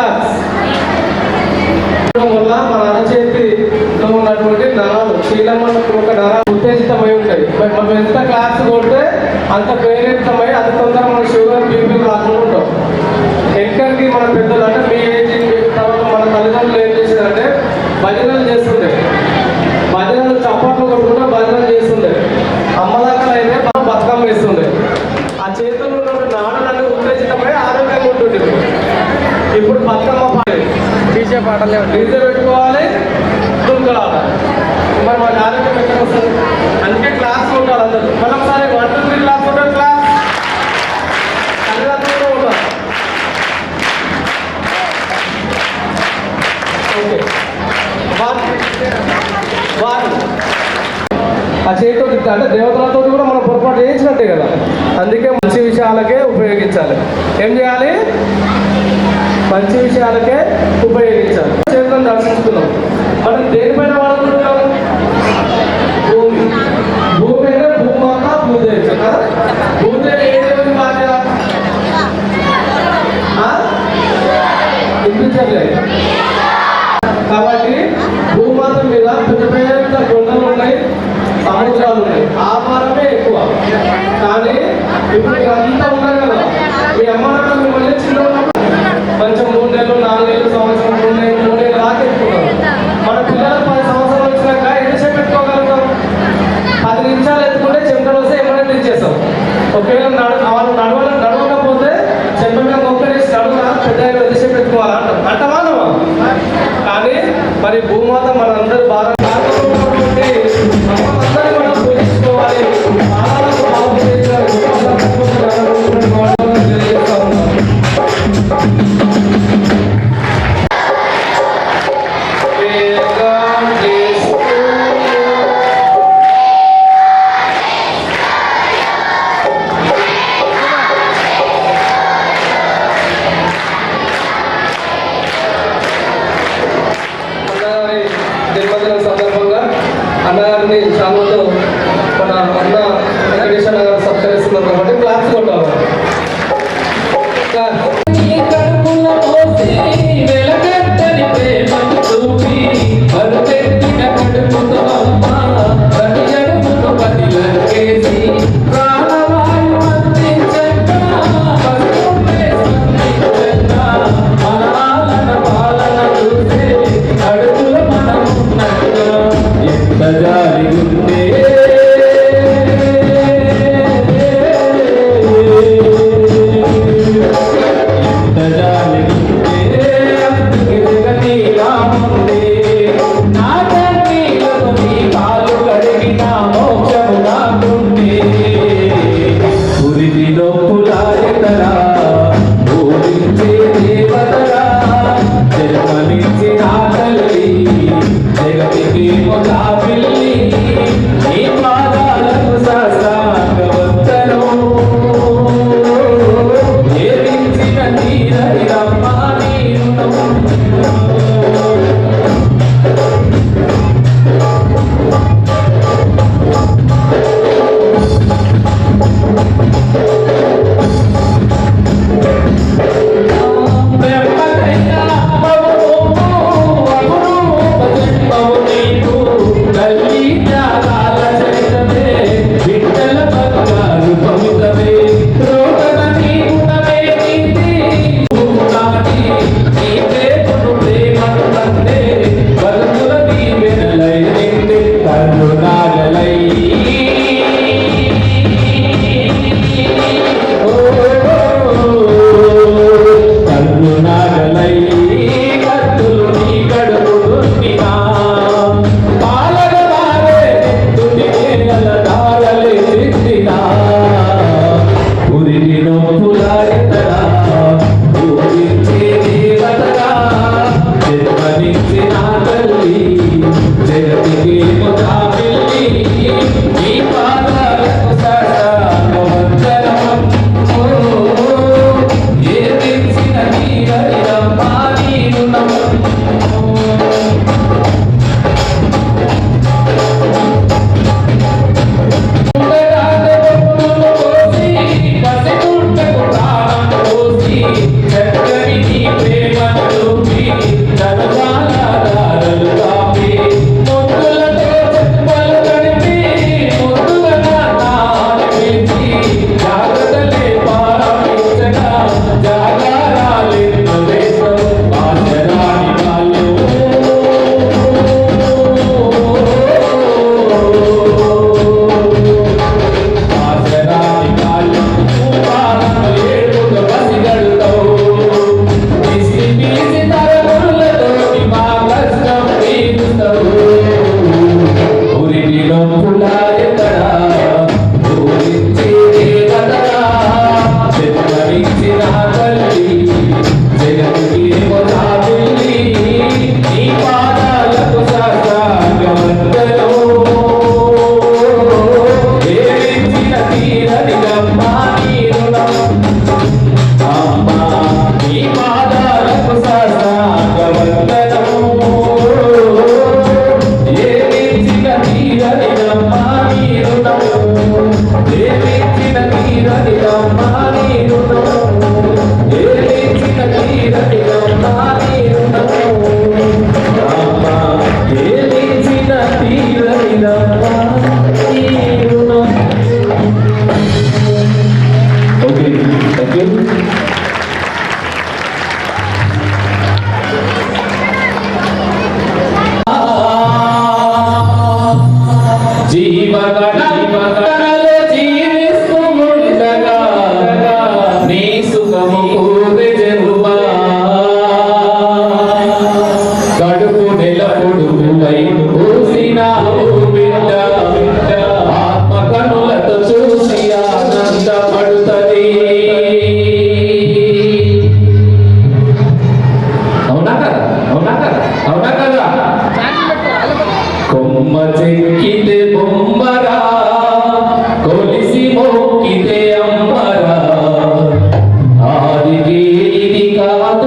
Class వల్ల మన అరచేతిలో ఉన్నటువంటి నరాలు శీలమన్నప్పుడు ఒక నరాలు ఉత్తేజితమై ఉంటాయి. మనం ఎంత క్లాస్ కొడితే అంత ప్రేరితమై అంత తొందరగా మన షుగర్ బీపీ రాకుండా ఉంటాం. ఎక్కడికి మన పెద్దలు అంటే మీ ఏజ్ తర్వాత మన తల్లిదండ్రులు ఏం చేసేదంటే భజనలు చేస్తుండే, భజనలు చప్పట్లు కొట్టుకుంటే భజనలు చేస్తుండే. అమ్మ దగ్గర అయితే బతుకమ్మ వేస్తుండే. ఆ చేతుల్లో ఉన్న నాడులన్నీ ఉత్తేజితమై ఆరోగ్యంగా ఉంటుంది. ఇప్పుడు బతుకమ్మ డీజే పాటలే డీజే పెట్టుకోవాలి, దుర్గాలి. మరి మన ఆరోగ్యం ఎక్కడ వస్తుంది? అందుకే క్లాస్ ఉండాలి అందరూ. మళ్ళీ ఒకసారి 1 2 3 క్లాస్ ఉంటారు. క్లాస్ తల్లిదండ్రులు ఉంటారు. ఓకే, వారు ఆ చేతితో అంటే దేవతలతో కూడా మనం పొరపాటు చేయించినట్టే కదా. అందుకే మంచి విషయాలకే ఉపయోగించాలి. ఏం చేయాలి? మంచి విషయాలకే ఉపయోగించాలి. చేతులను దర్శించుకున్నాం. మనం దేనిపైన వాడుకుంటున్నాం? భూమి. భూమి అంటే భూమాత భూదేవి కదా. భూదేవి ఏ దేవుని భార్య? వినిపించట్లేదు. కాబట్టి భూమాత మీద పెద్ద పెద్ద కొండలు ఉన్నాయి, సముద్రాలు ఉన్నాయి, ఆహారమే ఎక్కువ. కానీ ఇప్పుడు అంతా ఉన్నారు కదా. మీ అమ్మ నాన్న మిమ్మల్ని చిన్న ఉన్నప్పుడు కొంచెం 3 నెలలు 4 నెలలు సంవత్సరం 3 నెలలు 3 నెలలు రాకెట్టుకున్నారు. మన పిల్లలు 10 సంవత్సరాలు వచ్చినాక ఎంతసేపు పెట్టుకోగలుగుతాం? 10 నిమిషాలు ఎత్తుకుంటే చెమటలు వస్తే ఏమైనా తెచ్చేస్తాం. ఒకవేళ వాళ్ళు నడవకపోతే చెంప మీద మొక్కలేసి నడుగా పెద్ద ఎంతసేపు పెట్టుకోవాలంటాం. అంటమానమా? కానీ మరి భూమాత మనందరూ బాగా మనం పూజించుకోవాలి.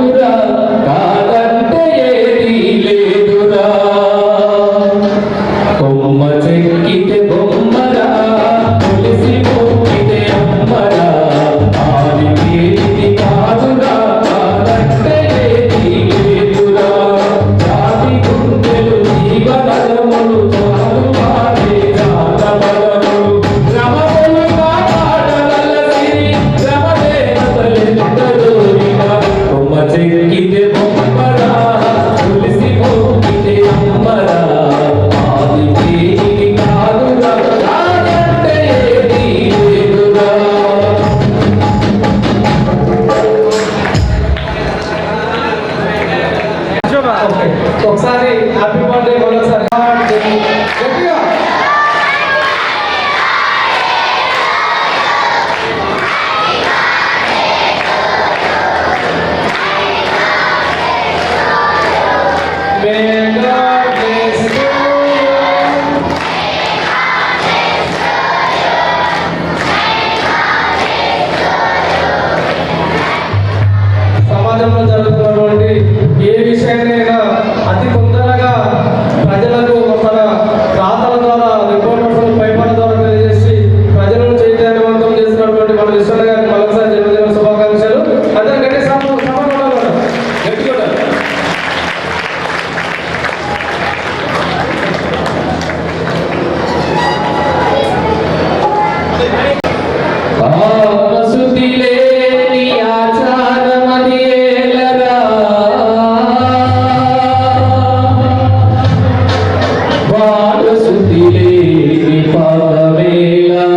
కాదురా కాదంటే ఏది లేదురా కొమ్మ చెక్కితే బొమ్మరా తులసి మొక్కితే అమ్మరా ఆదికి ఏది కాదురా కాదంటే ఏది లేదురా జాతి గుండెలు జీవనములు చాలు వాడే జాతమరములు రమములు కాపాడవలసిరి రమదేవతలెందరూరిగా కొమ్మ చెక్కితే బొమ్మరా తులసి మొక్కితే అమ్మరా ఆదికి ఏది కాదురా కాదంటే ఏది లేదురా. ఓకే. ఒకసారి హ్యాపీ బర్త్డే మరొకసారి గట్టిగా. May God bless you. సమాజంలో జరుగుతున్నటువంటి ఏ విషయాన్నైనా అతి తొందరగా ప్రజలకు మన రాతల ద్వారా రిపోర్టర్స్ పేపర్ల ద్వారా తెలియజేసి ప్రజలను చైతన్యవంతం చేసినటువంటి మన విశ్వనాథ్ గారికి మరొకసారి జన్మదిన శుభాకాంక్షలు. అందరూ గట్టి గట్టిగా ఆమసుతి లేని ఆచారమది ఏలరా వారసుతి లేని పాదవేలా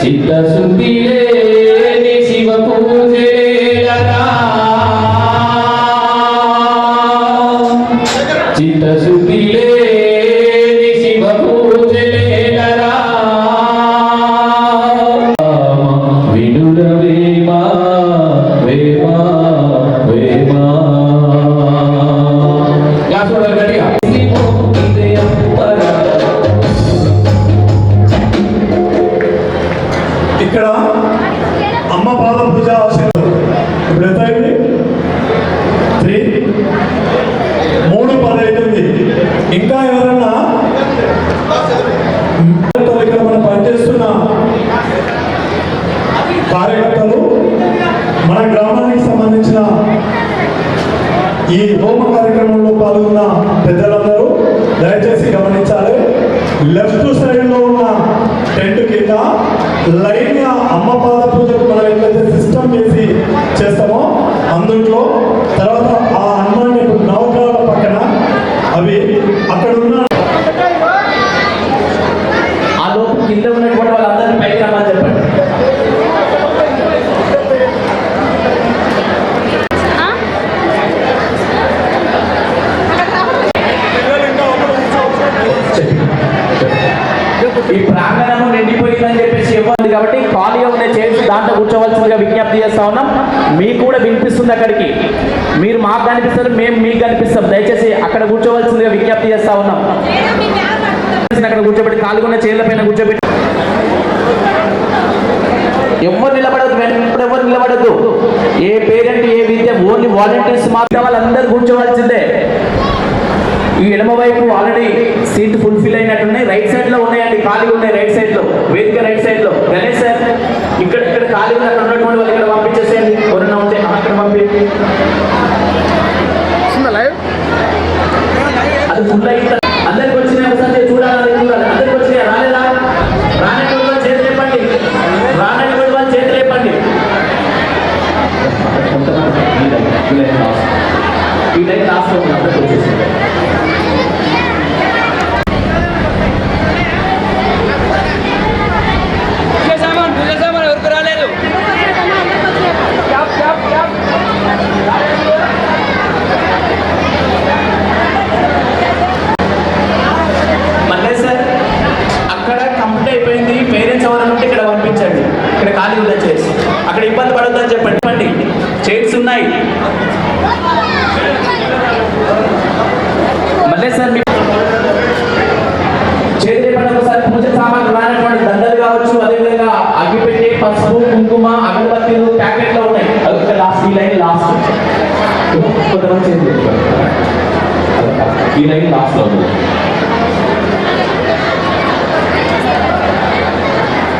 చిత్తశుద్ధి లేని శివ పూజేలరా చిత్తశుద్ధి లేని శివ పూజేలరా వినుర వేమా వేమా వేమా గట్టిగా ఇక్కడ అమ్మ పాద పూజ ఆశీర్వాదం ఇప్పుడు ఎంత అయింది 3:10 అవుతుంది. ఇంకా ఎవరన్నా ఇక్కడ మనం పనిచేస్తున్న కార్యకర్తలు మన గ్రామానికి సంబంధించిన ఈ హోమ కార్యక్రమంలో పాల్గొన్న పెద్దలందరూ దయచేసి గమనించాలి. లెఫ్ట్ సైడ్ లో ఉన్న టెంట్ కింద లైన్ గా అమ్మ పాద పూజకు మనం ఏదైతే సిస్టమ్ చేసి చేస్తామో అందులో తర్వాత ఆ హనుమాన్ నవగ్రహాల పక్కన అవి అక్కడ ఉన్న ఆ లోపు కింద ఉన్నటువంటి వాళ్ళందరినీ పైకి రమ్మని చెప్పండి. ఈ ప్రాంగణము నిండిపోయిందని చెప్పేసి ఇవ్వండి కాబట్టి ఖాళీగా ఉన్న చైర్స్ దాంట్లో కూర్చోవలసిందిగా విజ్ఞప్తి చేస్తా ఉన్నాం. మీకు కూడా వినిపిస్తుంది, అక్కడికి మీరు మాకు కనిపిస్తారు, మేము మీకు కనిపిస్తాం. దయచేసి అక్కడ కూర్చోవలసిందిగా విజ్ఞప్తి చేస్తా ఉన్నాం. అక్కడ కూర్చోబెట్టి ఖాళీగా ఉన్న చైర్ల పైన కూర్చోబెట్టి ఎవరు నిలబడద్దు, వెనక ఎవరు నిలబడద్దు. ఏ పేరెంట్ ఏ విద్య ఓన్లీ వాలంటీర్స్ మాత్రం వాళ్ళందరూ కూర్చోవలసిందే. ఈ ఎడమ వైపు ఆల్రెడీ సీట్ ఫుల్ఫిల్ అయినట్టున్నాయి. రైట్ సైడ్ లో ఉన్నాయండి, ఖాళీగా ఉన్నాయి. రైట్ సైడ్ లో వేదిక రైట్ సైడ్ లో గణేష్ సార్ ఇక్కడ ఖాళీగా అక్కడ ఉన్నటువంటి వాళ్ళు ఇక్కడ పంపించేసేయండి. ఎవరన్నా ఉంటే అక్కడ పంపి అది ఫుల్ అయితే అందరికి వచ్చినాయి. ఒకసారి చూడాలి, అందరికి వచ్చినాయి. రాలేదా? రానటువంటి వాళ్ళు చేతులు లేపండి, రానటువంటి వాళ్ళు చేతులు లేపండి. ఈ లైన్ లాస్ట్ లో ఉంది, అందరికి వచ్చేసింది. పసుపు కుంకుమ అగరబత్తీలు ప్యాకెట్లో ఉన్నాయి. కొంతమంది చేతులు ఎత్తుకోవాలి. ఈ లైన్ లాస్ట్లో ఉంది.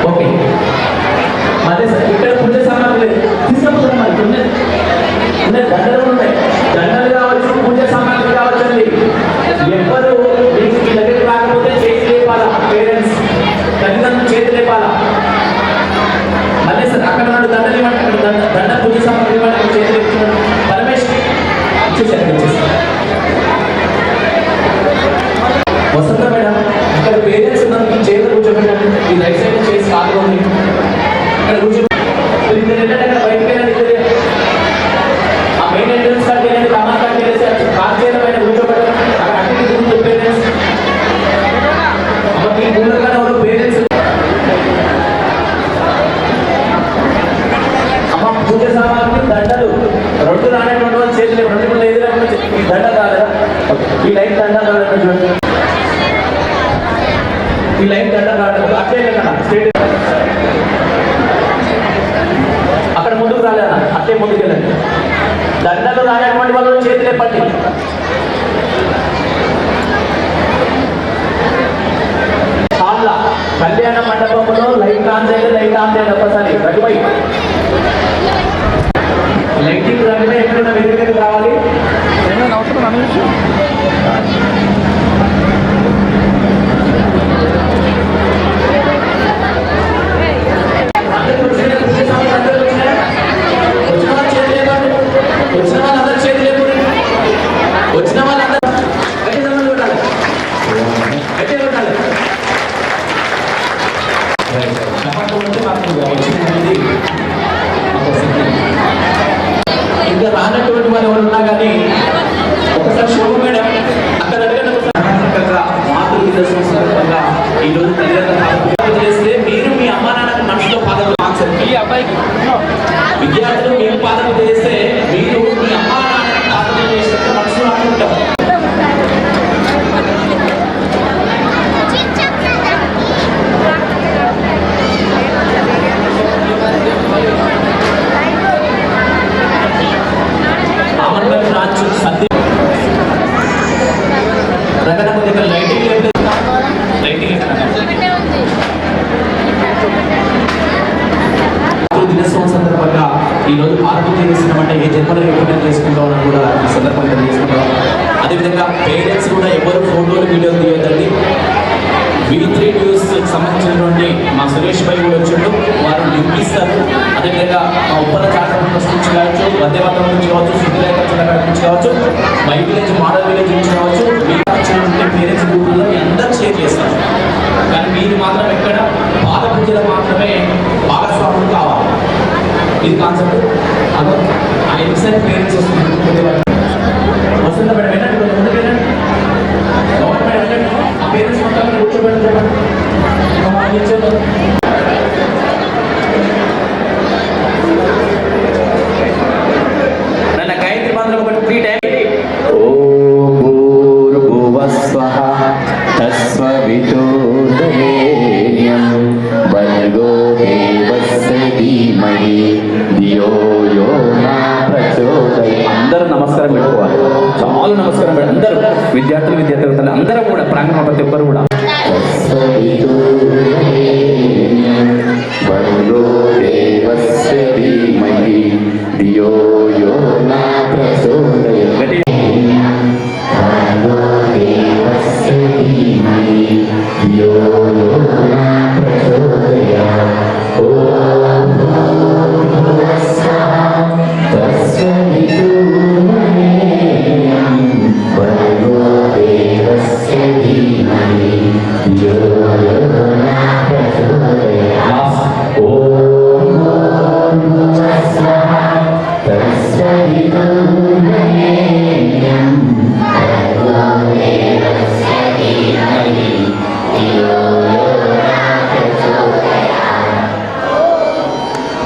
ఓకే అదే సార్ ఇక్కడ పూజ సామాగ్రి తీసుకుంటున్నాం. మరి ఉన్నాయి దండలు ఉన్నాయి, దండలు కావచ్చు, పూజ సామాగ్రి కావచ్చండి. ఎవ్వరు మీకు మీ దగ్గరికి రాకపోతే చేతి లేపాలా, పేరెంట్స్ తల్లిదండ్రులు చేతి లేపాలా. అదే సార్ అక్కడ నాడు దండలు ఇవ్వండి, అక్కడ దండ పూజ సామాగ్రి ఇవ్వండి, అక్కడ చేతులు ఎత్తుకున్నాడు. పరమేష్ చూసారు వసంత మేడం ఇక్కడ పేరెంట్స్ ఉన్నారు, మీ చేతులు కూర్చోబెట్టండి. ఈ రైట్ సైడ్ చేసి కాదుకోండి, ఇక్కడ కూర్చో. ఏంటంటే బయటకు వెళ్ళండి, ఆ మెయిన్ ఎంట్రన్స్ కార్డు వెళ్ళండి, కామన్ కార్డు వెళ్ళేసి కార్ చేయడం పైన కూర్చోబెట్టండి. అక్కడ అన్ని పేరెంట్స్ మీ ముందుగానే వాళ్ళు పేరెంట్స్ అమ్మ పూజ సామాగ్రి దండలు రెండు రానటువంటి వాళ్ళు చేతులు రెండు కూడా ఎదురు ఈ దండ కాదా, ఈ లైన్ దండ కాదు చూడండి, ఈ లైన్ దండ కాదు అట్లే కదా స్టేట్ అక్కడ ముందుకు రాలేదా, అట్లే ముందుకు వెళ్ళండి. దండలు రానటువంటి వాళ్ళు చేతులే పట్టి హాల్లా కళ్యాణ మండపంలో లైట్ ఆన్ చేయండి ఒక్కసారి రఘువై లైటింగ్ రాగానే ఎక్కడైనా వెతుకు రావాలి. వచ్చిన వాళ్ళందరూ గట్టి సంబంధం కొట్టాలి, గట్టి కొట్టాలి. ఇంకా రానటువంటి వారు ఎవరు ఉన్నా కానీ ఒకసారి శోభ మేడం అక్కడ మాతృ సందర్భంగా ఈరోజు తల్లిదండ్రులు చేస్తే మీరు మీ అమ్మా నాన్నకు మనసులో పాదలు ఈ అబ్బాయికి విద్యార్థులు మేము పాదలు చేస్తే మీరు మీ అమ్మా నాన్న పాదలు చేస్తే మనసులో అనుకుంటారు. దినోత్సవం సందర్భంగా ఈరోజు ఆరోగ్యం చేసినామంటే ఏ జన్మలో ఎప్పుడు చేసుకుంటామని కూడా ఈ సందర్భంగా చేసుకుంటాం. అదేవిధంగా పేరెంట్స్ కూడా ఎవరు ఫోటోలు వీడియోలు తీయొద్దండి. V3 న్యూస్ సంబంధించినటువంటి మా సురేష్ భాయ్ కూడా వచ్చిండు, వారు లింక్ ఇస్తారు. అదేవిధంగా మా ఉప్పల చాటర్ నుంచి కావచ్చు, మధ్యవర్తం నుంచి కావచ్చు, సిద్ధిరేఖ చిన్నకాడ నుంచి కావచ్చు, మై విలేజ్ మోడల్ విలేజ్ నుంచి కావచ్చు, మీకు వచ్చినటువంటి పేరెంట్స్ గ్రూపుల్లో అందరూ షేర్ చేస్తారు. కానీ మీరు మాత్రం ఎక్కడ పాద పూజలు మాత్రమే భాగస్వాములు కావాలి. ఇది కాన్సెప్ట్. అదో ఆ ఎక్సైట్ పేరెంట్స్ వస్తుంది వసంత మేడం ఏంటంటే ముందుకు వెళ్ళండి, గవర్నమెంట్ వెళ్ళండి, ఆ పేరెంట్స్ మొత్తం కూర్చోబెట్టండి. నన్న గాయత్రి మంత్రం ఒకటి 3 టైం. ఓం భూర్భువస్వః తస్సవితుర్వరేణ్యం భర్గో దేవస్య ధీమహి ధియో యో నః ప్రచోదయాత్. అందరూ నమస్కారం పెట్టుకోవాలి, చాలా నమస్కారం పెట్టి అందరూ విద్యార్థులు అందరూ కూడా ప్రాంగణం ప్రతి ఒక్కరు కూడా భర్గో దేవస్య ధీమహి ధియో యో నః ప్రచోదయాత్. గట్టి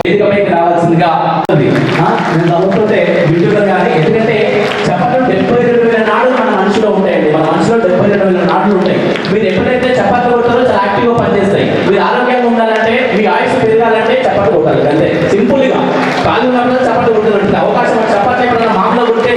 వేదికపైకి రావాల్సిందిగా నేను నమ్ముతుంటే వింటున్నారు. కానీ ఎందుకంటే చప్పట్లు 72,000 నాడులు మన మనసులో ఉంటాయండి. మన మనసులో 72,000 నాడులు ఉంటాయి. మీరు ఎప్పుడైతే చప్పట్లు కొడతారో చాలా యాక్టివ్గా పనిచేస్తాయి. మీరు ఆరోగ్యంగా ఉండాలంటే, మీ ఆయుష్ పెరగాలంటే చప్పట్లు కొట్టాలి. అంతే సింపుల్గా. కాళ్ళు ఉన్నప్పుడు చప్పట్లు కొట్టాలంటే అవకాశం చప్పట్లు ఎప్పుడైనా మామూలుగా ఉంటే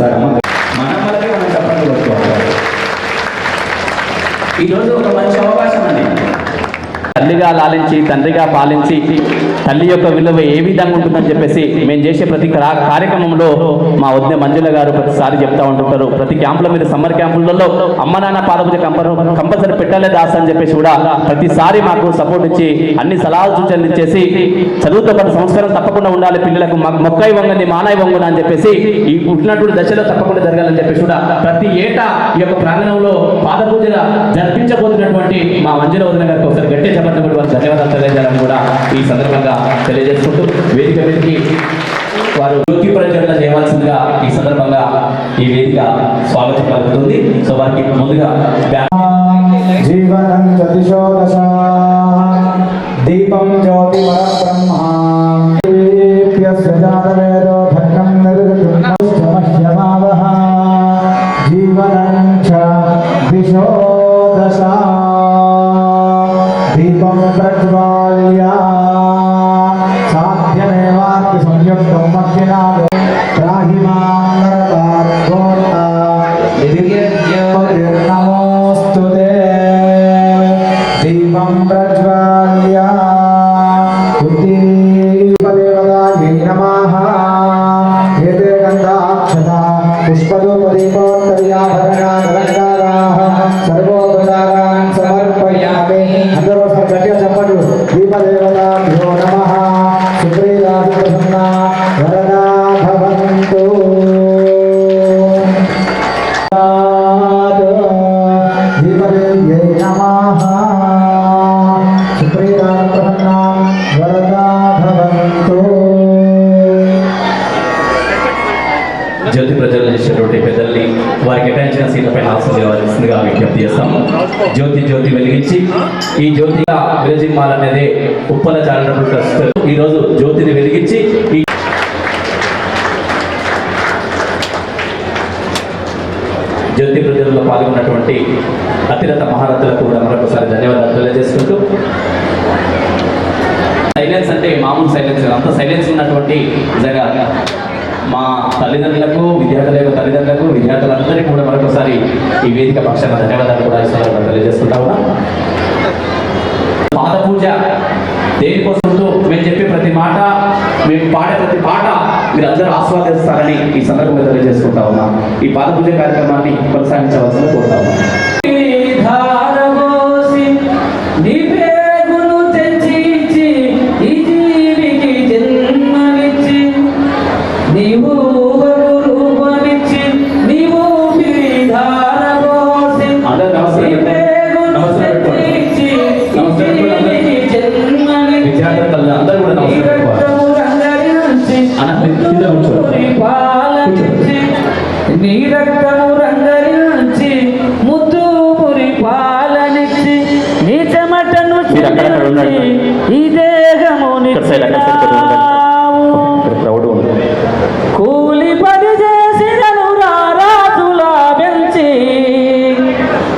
చేస్తాడమ్మా. మన వల్లకే మనం చప్పట్లు కొట్టుకోవాలి. ఈరోజు ఒక మంచి అవకాశం అండి. తల్లిగా లాలించి తండ్రిగా పాలించి తల్లి యొక్క విలువ ఏ విధంగా ఉంటుందని చెప్పేసి మేము చేసే ప్రతి కార్యక్రమంలో మా వద్ద మంజుల గారు ప్రతిసారి చెప్తా ఉంటుంటారు. ప్రతి క్యాంపుల మీద సమ్మర్ క్యాంపులలో అమ్మ నాన్న పాదపూజ కంపల్సరీ పెట్టాలే దాస్ అని చెప్పేసి కూడా ప్రతిసారి మాకు సపోర్ట్ ఇచ్చి అన్ని సలహాలు సూచనలు ఇచ్చేసి చదువుతో పాటు సంస్కారం తప్పకుండా ఉండాలి పిల్లలకు మొక్కై వంగంది మానాయి వంగున అని చెప్పేసి ఈ పుట్టినటువంటి దశలో తప్పకుండా జరగాలని చెప్పేసి కూడా ప్రతి ఏటా ఈ యొక్క ప్రాంగణంలో పాదపూజ జరిపించబోతున్నటువంటి మా మంజుల వదిన గారికి ఒకసారి గట్టి ధన్యవాదాలు తెలియజేయాలని కూడా ఈ సందర్భంగా తెలియజేసుకుంటూ వేదిక మీదకి వారు జ్యోతి ప్రజ్వలన చేయవలసిందిగా ఈ సందర్భంగా ఈ వేదిక స్వాగతం పలుకుతుంది. సో వారికి ముందుగా జీవనం జ్యోతిషో దశ దీపం జ్యోతి పరబ్రహ్మ వేదో ధర్మం నిర్గమహ్యమావహ జీవనం చ దిశో దశ దీపం ప్రజ్వాల్య సాధ్యమేవార్తి సంయుక్తం మధ్యనాదో త్రాహిమాం నరకార్గోణ నమోస్తుతే దీపం ప్రజ్వాల్య దేవతాయై నమః ఏతే గంధాక్షత పుష్పధూపదీపోత్తర్యాభరణాలంకారాః సర్వోపచారాన్ సమర్పయామి. అందరూ గట్టిగా చెప్పండి. దీపదేవతాభ్యో నమః సుప్రీదాభిప్రసన్నా వరదా భవంతు. దీపదేవ్యై నమః సుప్రీదాభిప్రసన్నా వరదా భవంతు. జ్యోతి ప్రజ్వలన చేసేటువంటి పెద్దల్ని వారికి కేటాయించిన సీట్లపై ఆశీర్వదిస్తుందిగా విజ్ఞప్తి చేస్తాము. జ్యోతి జ్యోతి వెలిగించి ఈ జ్యోతిగా విరజిమ్మాలనేది ఉప్పల చారిటబుల్ ట్రస్ట్ ఈరోజు జ్యోతిని వెలిగించి ఈ జ్యోతి ప్రజ్వలనలో పాల్గొన్నటువంటి అతిరథ మహారథులకు కూడా మరొకసారి ధన్యవాదాలు తెలియజేసుకుంటూ సైలెన్స్ అంటే మామూలు సైలెన్స్ అంత సైలెన్స్ ఉన్నటువంటి నిజంగా మా తల్లిదండ్రులకు విద్యార్థుల యొక్క తల్లిదండ్రులకు విద్యార్థులందరికీ కూడా మరొకసారి ఈ వేదిక పక్షాన ధన్యవాదాలు కూడా తెలియజేసుకుంటా ఉన్నా. పాద పూజ దేనికోసం మేము చెప్పే ప్రతి మాట మేము పాడే ప్రతి పాట మీరు అందరూ ఆస్వాదిస్తారని ఈ సందర్భంగా తెలియజేసుకుంటా ఉన్నా. ఈ పాద పూజ కార్యక్రమాన్ని కొనసాగించవలసిన కోరుతా ఉన్నా. నీ రక్తము రంగరించి ముద్దు పురి పాలనిచ్చి నీ చెమటను ఈ దేహము కూలి పని చేసినను రాజులా పెంచి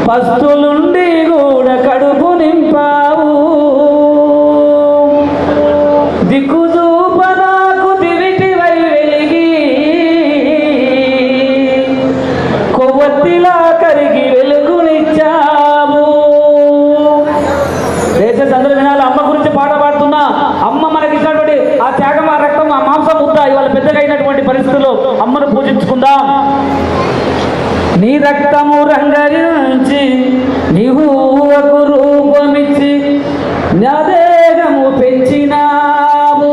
పస్తులుండి కూడా కడుపు నింపావు దిక్కు చూపనాకు దివిటివై వెలిగి కొవ్వొత్తిలా కరిగి వెలుగునిచ్చావు. దేశ చంద్రదినాలు అమ్మ గురించి పాట పాడుతున్నా. అమ్మ మనకి ఇచ్చినటువంటి ఆ త్యాగం, ఆ రక్తం, ఆ మాంసం ముద్ద ఇవాళ పెద్దగా అయినటువంటి పరిస్థితుల్లో అమ్మను పూజించుకుందాం. నీ రక్తము రంగరించి నీ ఊవకు రూపమిచ్చి నా దేహము పెంచినావు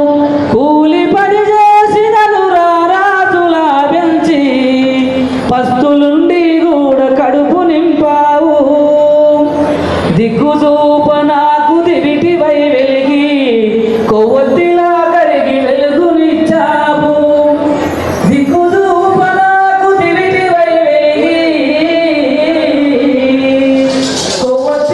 కూలి పని చేసినను రాజులా పెంచి పస్తులుండి కూడా కడుపు నింపావు దిక్కు చూప నాకు దివిటివై వెలిగి కొవ్వొత్తిలా కరిగి వెలుగునిచ్చావు దిక్కు చూప నాకు దివిటివై వెలిగి కొవ్వొత్తి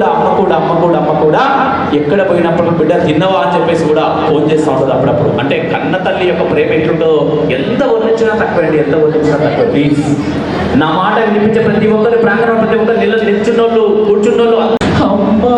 అమ్మ కూడా ఎక్కడ పోయినప్పుడు బిడ్డ తిన్నవా అని చెప్పేసి కూడా ఫోన్ చేస్తూ ఉంటుంది అప్పుడప్పుడు. అంటే కన్న తల్లి యొక్క ప్రేమ ఎట్లుంటో ఎంత వర్ణించినా తక్కువండి, ఎంత వర్ణించినా తక్కువ. ప్లీజ్ నా మాట వినిపించే ప్రతి ఒక్కరు, ప్రాంగణం ప్రతి ఒక్కరు, నిల్చున్నోళ్ళు కూర్చున్నోళ్ళు అమ్మా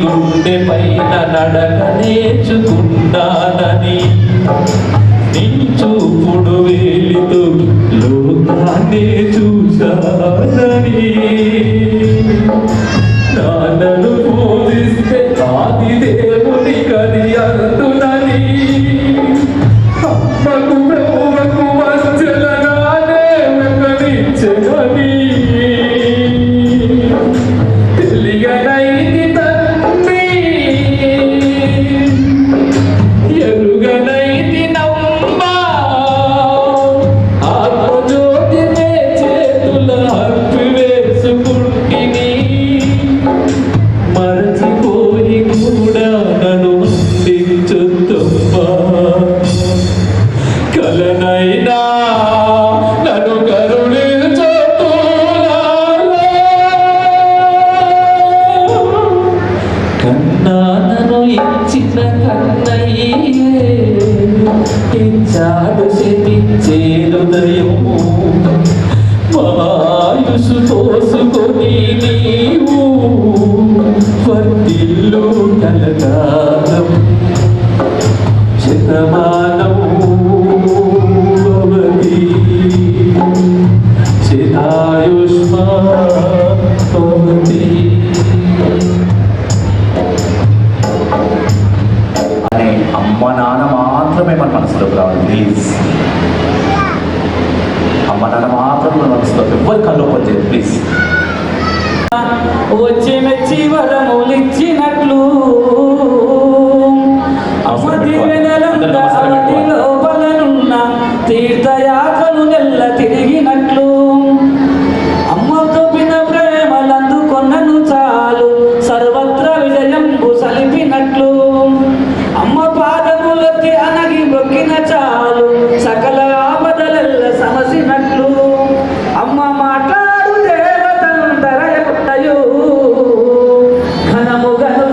గుండె పైన నడక నేర్చుకున్నానని నీ చూపుడు వేలితో లోకాన్ని చూశానని నాన్నను పూజిస్తే ఆది దేవుని కది అందునని అమ్మకు ప్రభువుకు వంచనగానే వెంకటించని తెలియనైది తండ్రి ఎరుగనైది నమ్మ ఆత్మజ్యోతి చేతుల హక్కు వేసుకుంటిని మరచిపోయి కూడా నన్ను అందించొద్దమ్మా కలనైనా నన్ను కరుణించొద్దు కన్నానను ఇచ్చిన కన్నయ్యే ఇచ్చాడు శపించేరుదయము వాయుసు పోసుకొని నీవు వర్తిల్లు కలకాలం శతమానం భవతి శతాయుష్మాన్ భవతి. అని అమ్మ నాన్న మాత్రమే మన మనసులోకి రావాలి. ప్లీజ్ అమ్మ నాన్న మాత్రమే మన మనసులోకి, ఎవరి కళ్ళు వచ్చేది ప్లీజ్. వచ్చి మెచ్చి వరములిచ్చినట్లు లోపలనున్న తీర్థయాత్రలు నెల్ల తిరిగినట్లు అమ్మ తోపిన ప్రేమలందుకొన్నను చాలు సర్వత్ర విజయంబు సలిపినట్లు అమ్మ పాదములకి అనగి మొక్కిన చాలు సకల ఆపదలెల్ల సమసినట్లు అమ్మ మాట్లాడు దేవతను ధరయకుట్టయు ఘనముగను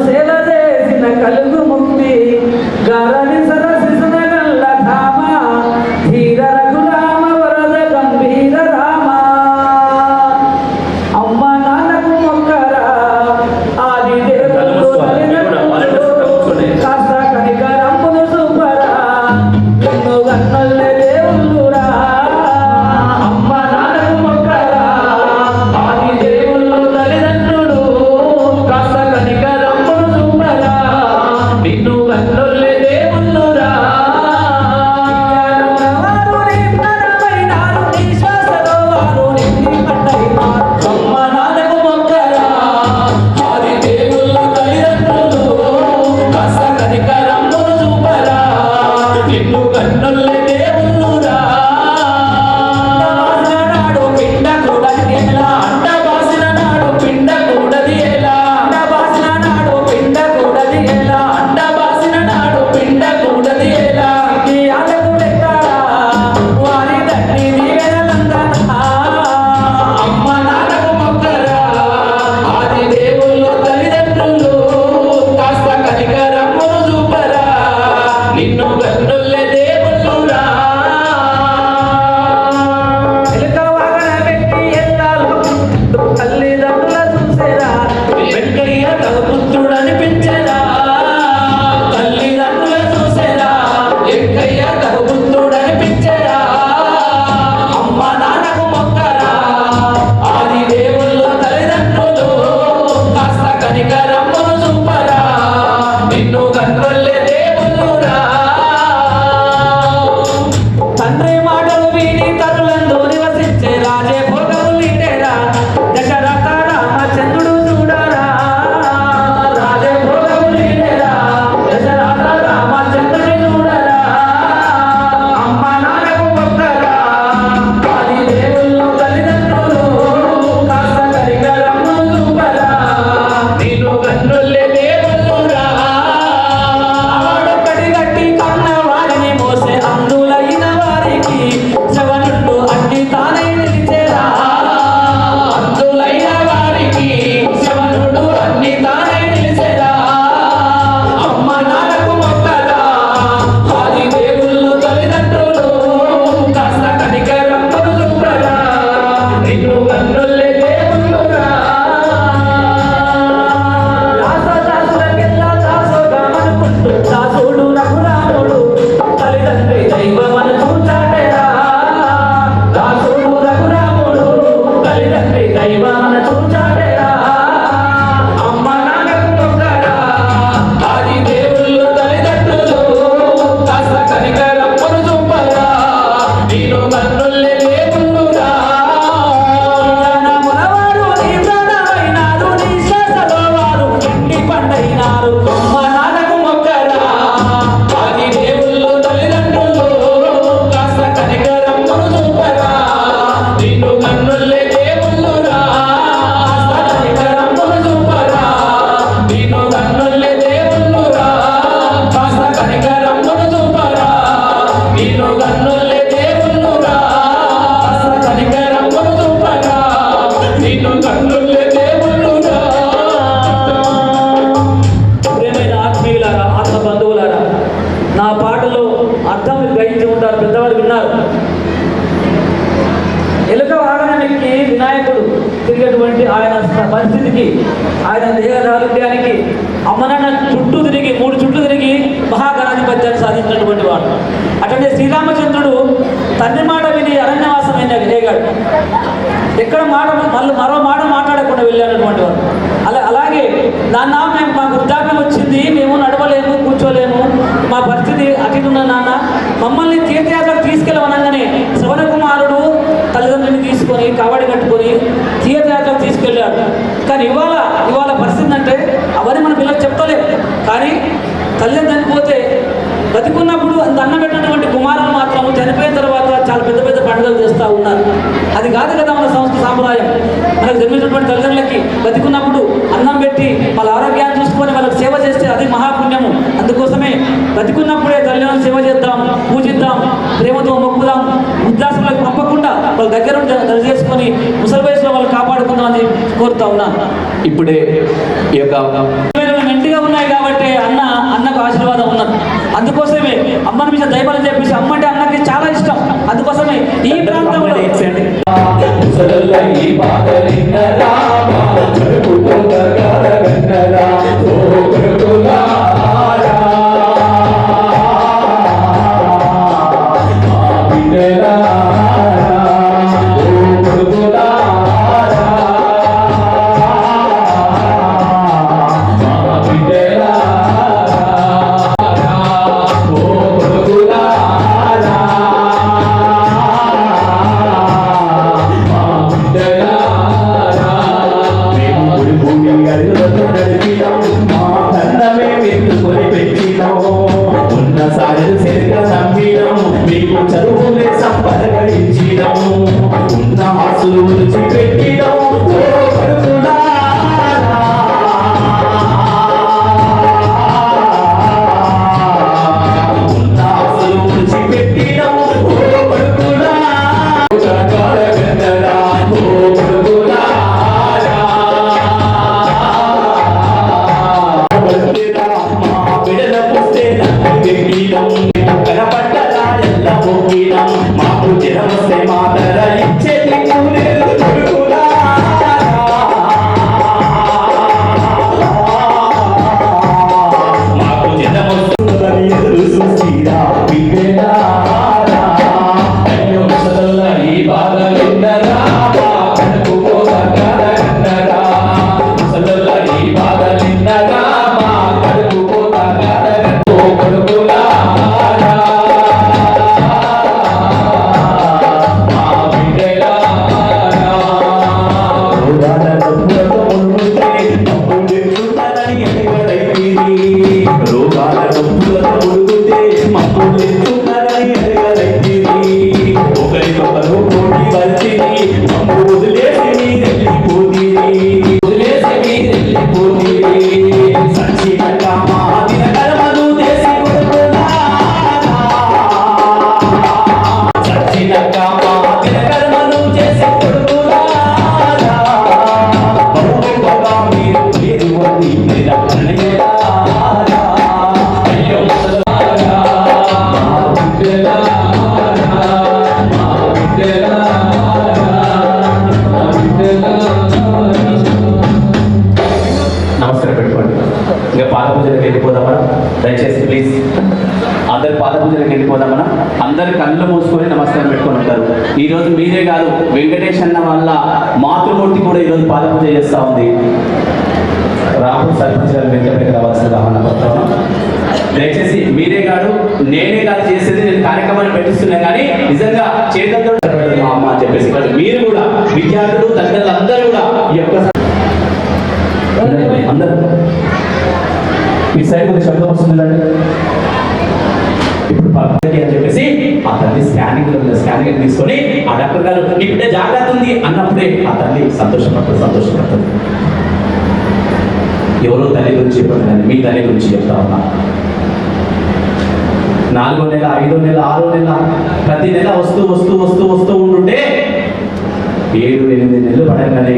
అయినారు అమ్మ నాన్నకు మొక్కరా ఆది దేవుళ్ళు తల్లిదండ్రులు కాస్త కనికరమ్మను చూపరా నిన్ను కన్నుల్లే దేవుళ్ళురా కాస్త కనికరమ్మను చూపరా నిన్ను కన్నుల్లే దేవుళ్ళురా కాస్త కనికరమ్మను చూపరా నిన్ను కన్నుల్లే దేవుళ్ళురా కాస్త కనికరమ్మను చూపరా నిన్ను కన్నుల్లే దేవుళ్ళురా. ప్రియమైన ఆత్మీయులారా, ఆత్మ బంధువులారా, నా పాటలో అర్థం గ్రహించి ఉంటారు, పెద్దవారు విన్నారు. ఎలుక వాహనానికి వినాయకుడు తిరిగేటువంటి ఆయన పరిస్థితికి, ఆయన దేహదారుడ్యానికి అమ్మనాన్న చుట్టూ తిరిగి 3 చుట్లు తిరిగి మహాగణాధిపత్యాన్ని సాధించినటువంటి వాడు. అట్లనే శ్రీరామచంద్రుడు తండ్రి మాట విని అరణ్యవాసమైన వెళ్ళాడు. ఎక్కడ మాట మరో మాట మాట్లాడకుండా వెళ్ళానటువంటి వాడు. అలాగే నాన్న మాకు వృద్ధాప్యం వచ్చింది, మేము నడవలేము, కూర్చోలేము, మా పరిస్థితి అతిథున్న నాన్న, మమ్మల్ని తీర్థయాత్రకు తీసుకెళ్ళవనగానే శ్రవణ కుమారుడు తల్లిదండ్రుని తీసుకొని కబడి కట్టుకొని తీర్థయాత్రకు తీసుకెళ్ళాడు. కానీ ఇవాళ పరిస్థితి అంటే అవన్నీ మన పిల్లలు చెప్తలేము. కానీ తల్లిదండ్రులు చనిపోతే బతికున్నప్పుడు దండం పెట్టినటువంటి కుమారులు మాత్రం చనిపోయిన తర్వాత చాలా పెద్ద పెద్ద పండుగలు చేస్తూ ఉన్నారు. అది కాదు కదా మన సంస్కృతి సాంప్రదాయం. మనకు జన్మించినటువంటి తల్లిదండ్రులకి బతికున్నప్పుడు అన్నం పెట్టి వాళ్ళ ఆరోగ్యాన్ని చూసుకొని వాళ్ళకి సేవ చేస్తే అది మహాపుణ్యము. అందుకోసమే బతికున్నప్పుడే తల్లిదండ్రులను సేవ చేద్దాం, పూజిద్దాం, ప్రేమతో మొక్కుదాం, వృద్ధాశ్రమాలకు పంపకుండా వాళ్ళ దగ్గర చేసుకొని ముసలి వయసులో వాళ్ళు కాపాడుకుందాం అని కోరుతా ఉన్నాను. ఇప్పుడే ఈ యొక్క మెంటిగా ఉన్నాయి కాబట్టి అన్నకు ఆశీర్వాదం ఉన్నది. అందుకోసమే అమ్మని మీద దైవాలు చెప్పేసి అమ్మ అంటే అన్నకి చాలా ఇష్టం. అందుకోసమే ఈ ప్రాంతంలో చదువులే సంపదగించినం ఉన్న ఆశలు విడిచిపెట్టినం ఉన్న ఆశలు విడిచిపెట్టినం బిడల పుస్తే కనపడ్డరా ఎల్ల మొక్కినం మాకు జనం వస్తే మాటల ఇచ్చే మాకు జనం వస్తుందని ఎదురు చూసిరా అయ్యో ముసలల్ల ఈ బాధ విన్నరా కనుకు పోతారా ముసలల్ల ఈ బాధ విన్నరా మా కడుపు పోతారా కొడుకులా రోగాల డబ్బులతో ముడుగుతే మప్పులెత్తున్నారని ఎరగలైతిరి ఒకరికొకరు పోటీ వచ్చింది మమ్ము వదిలేసి మీరెళ్ళిపోతిరి సచ్చినక మా దినకర్మలు చేసి సచ్చినక మా దినకర్మలు చేసి కొడుకులారా బహుగా మీరు పేరు వంది నిరక్షణయ్యా నమస్కారం పెట్టుకోండి. ఇంకా పాద పూజలకు వెళ్ళిపోదామా? దయచేసి ప్లీజ్ అందరు పాద పూజలకు వెళ్ళిపోదామన్నా. అందరు కళ్ళు మూసుకొని నమస్కారం పెట్టుకొని ఉంటారు. ఈరోజు మీరే కాదు, వెంకటేష్ అన్న వల్ల మాతృమూర్తి కూడా ఈరోజు పాద పూజ చేస్తూ ఉంది. రాహుల్ సర్పంచ్ గారు వెంటనే రావాల్సిన ఆహ్వానం. దయచేసి మీరే కాదు, నేనే కాదు చేసేది, నేను కార్యక్రమాన్ని పెట్టిస్తున్నా కానీ నిజంగా చేతులతో మా అమ్మ అని చెప్పేసి మీరు కూడా విద్యార్థులు తల్లిదండ్రులు అందరూ కూడా ఈ యొక్క అందరూ మీ సైడ్ కొద్దిగా శబ్దం వస్తుంది అండి. ఇప్పుడు పక్కకి అని చెప్పేసి ఆ తల్లి స్కానింగ్ తీసుకొని ఆ డాక్టర్ గారు నీ బిడ్డ జాగ్రత్త ఉంది అన్నప్పుడే ఆ తల్లి సంతోషపడుతుంది. ఎవరో తల్లి గురించి చెప్పండి, మీ తల్లి గురించి చెప్తా ఉన్నా. 4వ నెల, 5వ నెల, 6వ నెల ప్రతి నెల వస్తూ ఉంటుంటే 7-8 నెలలు పడగానే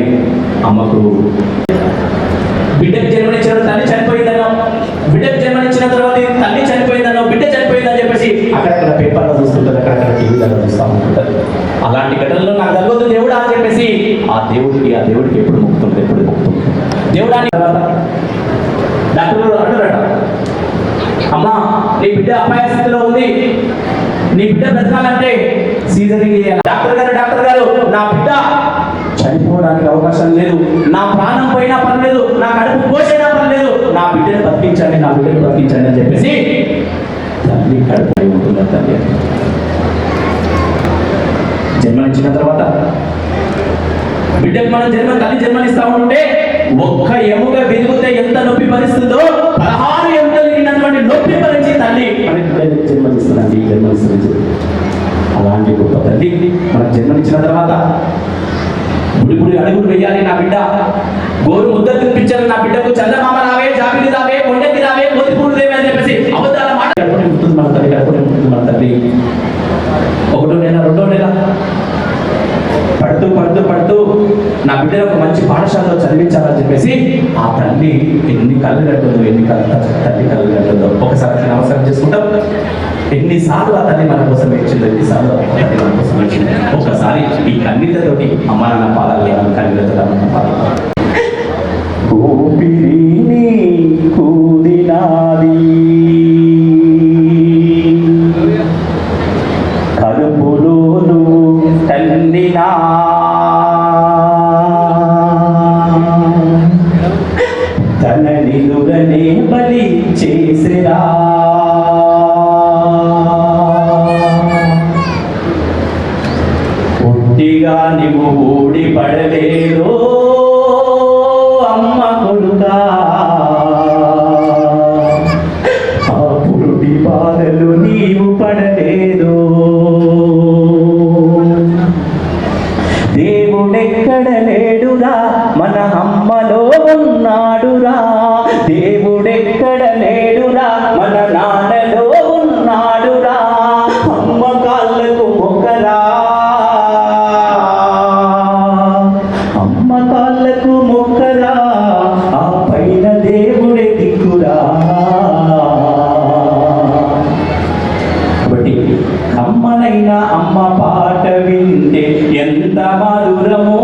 అమ్మకు బిడ్డకు జన్మనిచ్చిన తల్లి చనిపోయిందనో, బిడ్డకు జన్మనిచ్చిన తర్వాత తల్లి చనిపోయిందనో, బిడ్డ చనిపోయిందని చెప్పేసి అక్కడక్కడ పేపర్లో చూస్తుంటారు, అక్కడక్కడ టీవీలలో చూస్తూ ఉంటుంటారు. అలాంటి ఘటనలో నాకు తగ్గొద్దు దేవుడా అని చెప్పేసి ఆ దేవుడికి ఎప్పుడు మొక్కుతుంది. దేవుడా తర్వాత డాక్టర్ అంటారట, అమ్మా నీ బిడ్డ అపాయ స్థితిలో ఉంది, నీ బిడ్డ బ్రతకాలంటే సీజరింగ్ చేయాలి. డాక్టర్ గారు నా బిడ్డ చనిపోవడానికి అవకాశం లేదు, నా ప్రాణం పోయినా పర్లేదు, నా కడుపు కోసైనా పర్లేదు, నా బిడ్డను బతికించండి అని చెప్పేసి తల్లి కడుపు ఉంటున్నారు. తల్లి జన్మనిచ్చిన తర్వాత బిడ్డకు మనం తల్లి జన్మనిస్తా ఉంటే ఒక్క ఎముక విరిగితే ఎంత నొప్పి భరిస్తుందో 16 ఎముకలు విరిగినటువంటి నొప్పి భరించి తల్లి మనకి జన్మనిస్తుంది. అలాంటి గొప్ప తల్లి మనకు జన్మనిచ్చిన తర్వాత బుడి అడుగులు వేయాలి, నా బిడ్డ గోరు ముద్ద తినిపించాలి, నా బిడ్డకు చందమామ రావే, జాబిలి రావే, కొండకి రావే, కోతిపూడు దేవే అని చెప్పేసి అబద్ధాల మాట ఉంటుంది మన తల్లి. 1వ నెల, 2వ నెల పడుతూ నా బిడ్డను ఒక మంచి పాఠశాలలో చదివించాలని చెప్పేసి ఆ తల్లి ఎన్ని కళ్ళు కట్టుందో ఒకసారి నమస్కారం చేసుకుంటాం. ఎన్నిసార్లు ఆ తల్లి మన కోసం ఇచ్చిందో, ఎన్నిసార్లు ఆ తల్లి మన కోసం ఇచ్చింది. ఒకసారి ఈ కన్నీళ్లతోటి అమ్మ నాన్న పాదాలు కన్నీళ్లతో అమ్మ పాదాలు కూదినాది కడుపులోను తల్లినా తన నిలువనే బలి చేసిరా పుట్టిగా నీవు ఊడి పడలేదో అమ్మ కొడుకా, ఆ పురుడి బాధలు నీవు పడలేదో. దేవుడెక్కడ లేడురా, మన అమ్మలో ఉన్నాడురా. దేవుడెక్కడ లేడురా, మన నాన్నలో ఉన్నాడురా. అమ్మ కాళ్ళకు మొక్కరా, అమ్మ కాళ్ళకు మొక్కరా, ఆ పైన దేవుడే దిక్కురా. కాబట్టి అమ్మనైన అమ్మ పాట వింటే ఎంత మధురమో,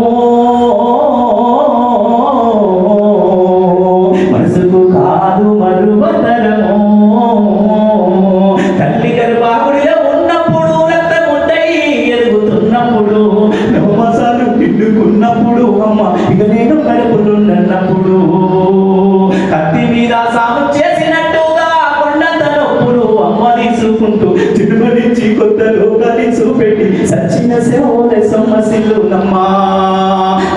మనసుకు కాదు మరువతరమో. తల్లి గర్భాగుడిలో ఉన్నప్పుడు రక్తముంటై ఎదుగుతున్నప్పుడు నవమాసాలు పిండుకున్నప్పుడు అమ్మ ఇక నేను కడుపులున్నప్పుడు కత్తి మీద సాగు చేసినట్టుగా కొండంత నొప్పులు అమ్మ తీసుకుంటూ చిరుమరించి కొత్త లోకాన్ని చూపెట్టి సచిన సేవల సమస్యలునమ్మా.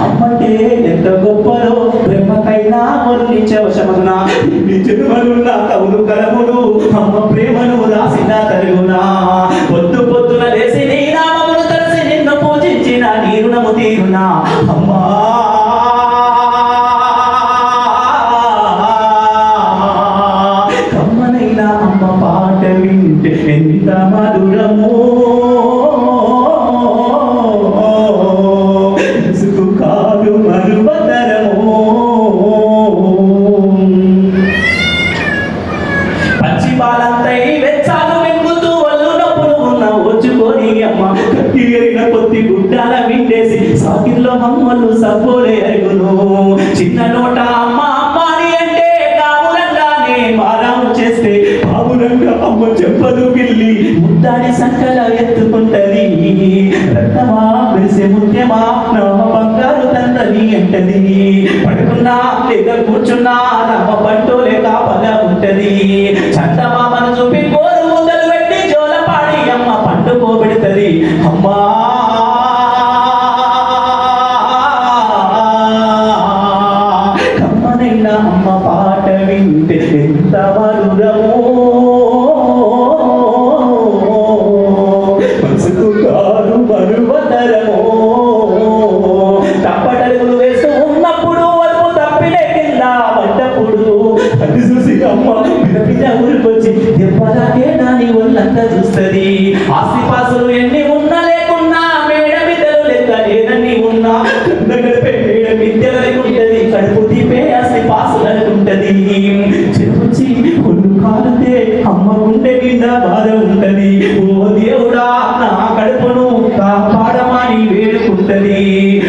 అమ్మంటే ఎంత గొప్పదో ప్రేమకైనా వర్ణించవశమగునా. ఇన్ని జన్మలున్న కవులు కలములు అమ్మ ప్రేమను రాసిన తరుగునా. పొద్దున లేసి నీ నామమును తలసి నిన్ను పూజించిన నీ రుణము తీరునా. అమ్మా కమ్మనైన అమ్మ పాట వింటే ఎంత మధురమో, మనసుకు కాదు మరువతరమో. పచ్చి బాలంతై వెచ్చాలు వెంగుతూ వల్లు నొప్పులు ఉన్న వచ్చుకొని అమ్మ కత్తి ఎరిగిన కొద్ది గుడ్డాల విండేసి సాకిల్లో అమ్మలు సబ్బోలే అరుగును. చిన్న నోట అమ్మ అమ్మాని అంటే కావులంగానే మారాము చేస్తే పావులంగా అమ్మ చెప్పదు పిల్లి ముద్దాడి సంకల ఎత్తుకుంటది. రక్తమా మెరిసే ముత్యమా నమ్మ బంగారు తండ్రి అంటది. పడుకున్నా లేక కూర్చున్నా నమ్మ పంటోలే కాపలా ఉంటది. చందమామను చూపి కోరు ముద్దలు పెట్టి జోలపాడి అమ్మ పండుకోబెడుతది. అమ్మా కమ్మనైన అమ్మ పాట వింటే ఎంత మధురమో మనసుకు కాదు మరువతరమో తప్పటడుగులు వేస్తూ ఉన్నప్పుడు వరకు తప్పిలే కింద పడ్డప్పుడు అది చూసి అమ్మ పిల్ల ఊరికొచ్చి దెబ్బలాగే నాని ఒళ్ళంతా చూస్తుంది ఆస్తిపాసులు ఎన్ని ఉన్నా లేకున్నా మేడ విద్యలు లెక్క లేదని ఉన్నా గడిపే మేడ విద్యలని ఉంటది కడుపు తీపే ఆస్తిపాసులని ఉంటది చెరుచి ఒళ్ళు కాలితే అమ్మ గుండె కింద బాధ ఉంటది ఓ దేవుడా నా కడుపును కాపాడమని వేడుకుంటది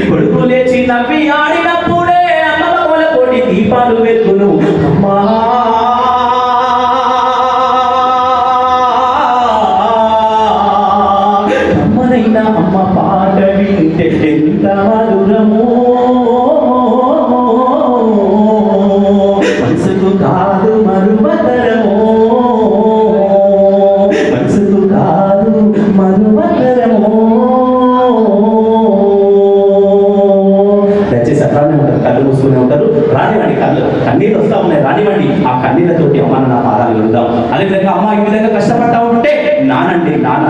కొడుకు లేచి నవ్వి ఆడినప్పుడే అమ్మ కొల కోటి దీపాలు వెలుగును అమ్మా అమ్మనైనా అమ్మ పాట వింటే ఎంత మధురమో మనసుకు కాదు మరువతరమో మనసుకు కాదు మరువతరమో దయచేసి అట్లానే ఉంటారు కళ్ళు మూసుకునే ఉంటారు రానివ్వండి కన్నీళ్ళు వస్తా ఉన్నాయి రానివ్వండి ఆ కన్నీళ్ళతోటి అమ్మ నా పాదాలు వెళ్దాం అదేవిధంగా అమ్మ ఈ విధంగా కష్టపడతా ఉంటే నానండి నాన్న